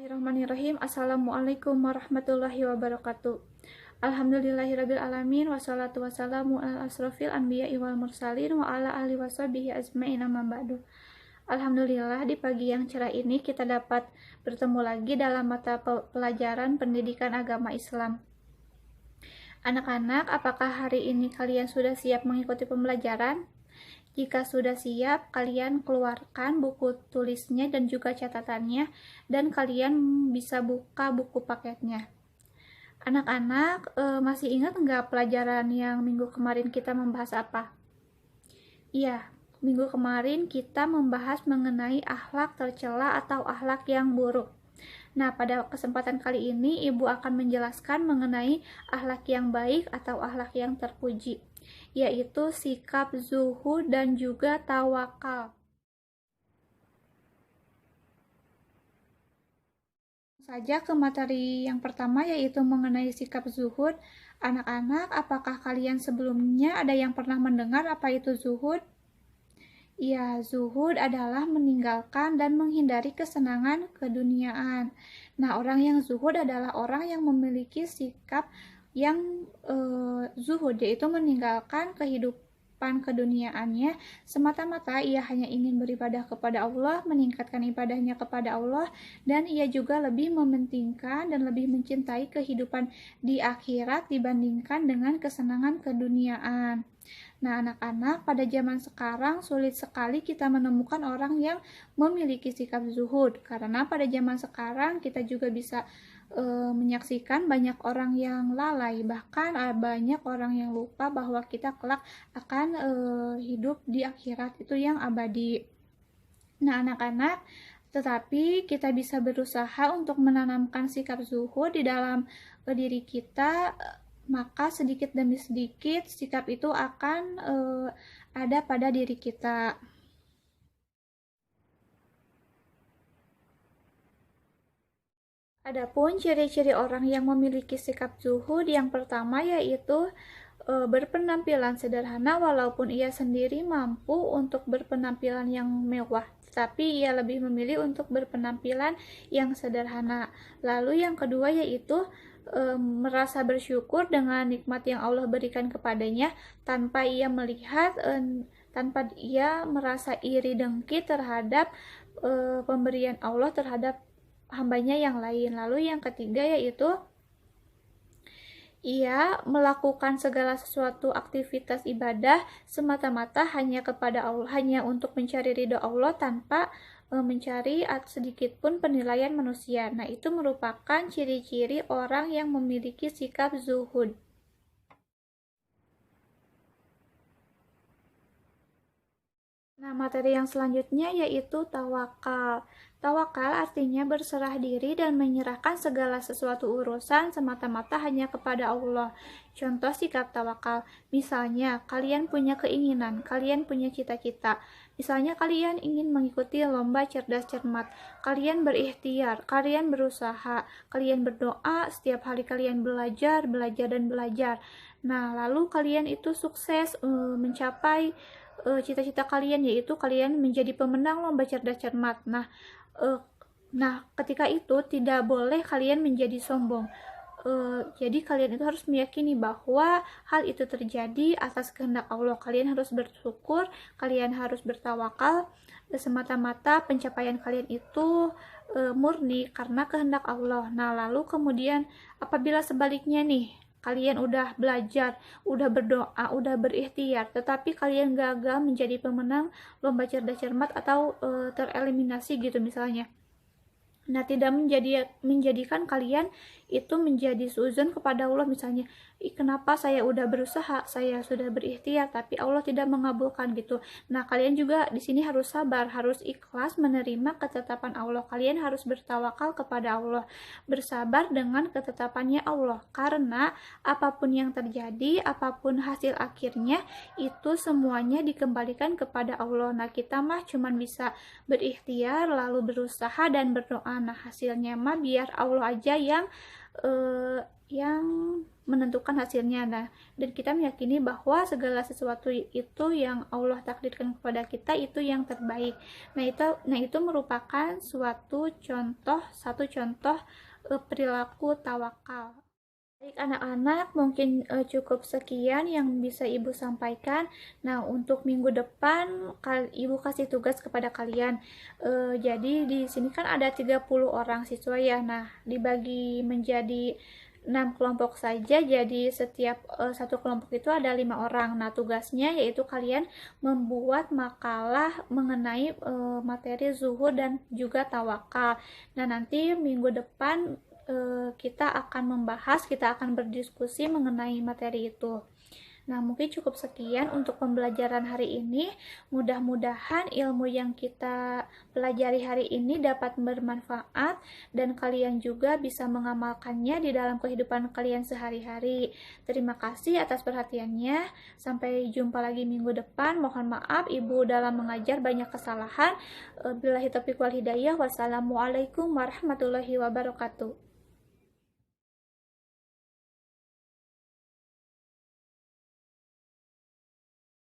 Bismillahirrahmanirrahim. Assalamualaikum warahmatullahi wabarakatuh. Alhamdulillahirabbil alamin wassalatu wassalamu ala asrofil anbiya'i wal mursalin wa ala alihi washabihi ajmain amma ba'du. Alhamdulillah di pagi yang cerah ini kita dapat bertemu lagi dalam mata pelajaran pendidikan agama Islam. Anak-anak, apakah hari ini kalian sudah siap mengikuti pembelajaran? Jika sudah siap, kalian keluarkan buku tulisnya dan juga catatannya, dan kalian bisa buka buku paketnya. Anak-anak, masih ingat nggak pelajaran yang minggu kemarin kita membahas apa? Iya, minggu kemarin kita membahas mengenai akhlak tercela atau akhlak yang buruk. Nah, pada kesempatan kali ini, Ibu akan menjelaskan mengenai akhlak yang baik atau akhlak yang terpuji, yaitu sikap zuhud dan juga tawakal. Saja ke materi yang pertama, yaitu mengenai sikap zuhud. Anak-anak, apakah kalian sebelumnya ada yang pernah mendengar apa itu zuhud? Ya, zuhud adalah meninggalkan dan menghindari kesenangan keduniaan. Nah, orang yang zuhud adalah orang yang memiliki sikap yang zuhud, yaitu meninggalkan kehidupan keduniaannya semata-mata ia hanya ingin beribadah kepada Allah, meningkatkan ibadahnya kepada Allah, dan ia juga lebih mementingkan dan lebih mencintai kehidupan di akhirat dibandingkan dengan kesenangan keduniaan. Nah, anak-anak, pada zaman sekarang sulit sekali kita menemukan orang yang memiliki sikap zuhud, karena pada zaman sekarang kita juga bisa menyaksikan banyak orang yang lalai, bahkan banyak orang yang lupa bahwa kita kelak akan hidup di akhirat itu yang abadi. Nah, anak-anak, tetapi kita bisa berusaha untuk menanamkan sikap zuhud di dalam diri kita, maka sedikit demi sedikit sikap itu akan ada pada diri kita. Adapun ciri-ciri orang yang memiliki sikap zuhud, yang pertama yaitu berpenampilan sederhana walaupun ia sendiri mampu untuk berpenampilan yang mewah, tetapi ia lebih memilih untuk berpenampilan yang sederhana. Lalu yang kedua yaitu merasa bersyukur dengan nikmat yang Allah berikan kepadanya tanpa ia melihat tanpa ia merasa iri dengki terhadap pemberian Allah terhadap hambanya yang lain. Lalu yang ketiga yaitu ia melakukan segala sesuatu aktivitas ibadah semata-mata hanya kepada Allah, hanya untuk mencari ridho Allah tanpa mencari sedikit pun penilaian manusia. Nah, itu merupakan ciri-ciri orang yang memiliki sikap zuhud. Nah, materi yang selanjutnya yaitu tawakal. Tawakal artinya berserah diri dan menyerahkan segala sesuatu urusan semata-mata hanya kepada Allah. Contoh sikap tawakal, misalnya kalian punya keinginan, kalian punya cita-cita. Misalnya kalian ingin mengikuti lomba cerdas cermat, kalian berikhtiar, kalian berusaha, kalian berdoa, setiap hari kalian belajar, dan belajar. Nah, lalu kalian itu sukses mencapai cita-cita kalian, yaitu kalian menjadi pemenang lomba cerdas cermat. Nah, ketika itu tidak boleh kalian menjadi sombong. Jadi kalian itu harus meyakini bahwa hal itu terjadi atas kehendak Allah. Kalian harus bersyukur, kalian harus bertawakal, semata-mata pencapaian kalian itu murni karena kehendak Allah. Nah, lalu kemudian apabila sebaliknya nih, kalian udah belajar, udah berdoa, udah berikhtiar, tetapi kalian gagal menjadi pemenang lomba cerdas cermat atau tereliminasi gitu misalnya. Nah, tidak menjadikan kalian itu menjadi suudzon kepada Allah, misalnya, kenapa saya udah berusaha, saya sudah berikhtiar, tapi Allah tidak mengabulkan gitu. Nah, kalian juga di sini harus sabar, harus ikhlas menerima ketetapan Allah. Kalian harus bertawakal kepada Allah, bersabar dengan ketetapannya Allah, karena apapun yang terjadi, apapun hasil akhirnya, itu semuanya dikembalikan kepada Allah. Nah, kita mah cuman bisa berikhtiar, lalu berusaha dan berdoa. Nah, hasilnya mah biar Allah aja yang menentukan hasilnya. Nah, dan kita meyakini bahwa segala sesuatu itu yang Allah takdirkan kepada kita itu yang terbaik. Nah itu merupakan satu contoh perilaku tawakal. Baik anak-anak, mungkin cukup sekian yang bisa Ibu sampaikan. Nah, untuk minggu depan Ibu kasih tugas kepada kalian. Jadi di sini kan ada 30 orang siswa ya. Nah, dibagi menjadi 6 kelompok saja. Jadi setiap satu kelompok itu ada 5 orang. Nah, tugasnya yaitu kalian membuat makalah mengenai materi zuhud dan juga tawakal. Nah, nanti minggu depan kita akan berdiskusi mengenai materi itu. Nah, mungkin cukup sekian untuk pembelajaran hari ini. Mudah-mudahan ilmu yang kita pelajari hari ini dapat bermanfaat dan kalian juga bisa mengamalkannya di dalam kehidupan kalian sehari-hari. Terima kasih atas perhatiannya. Sampai jumpa lagi minggu depan. Mohon maaf Ibu dalam mengajar banyak kesalahan. Billahi taufiq wal hidayah. Wassalamualaikum warahmatullahi wabarakatuh.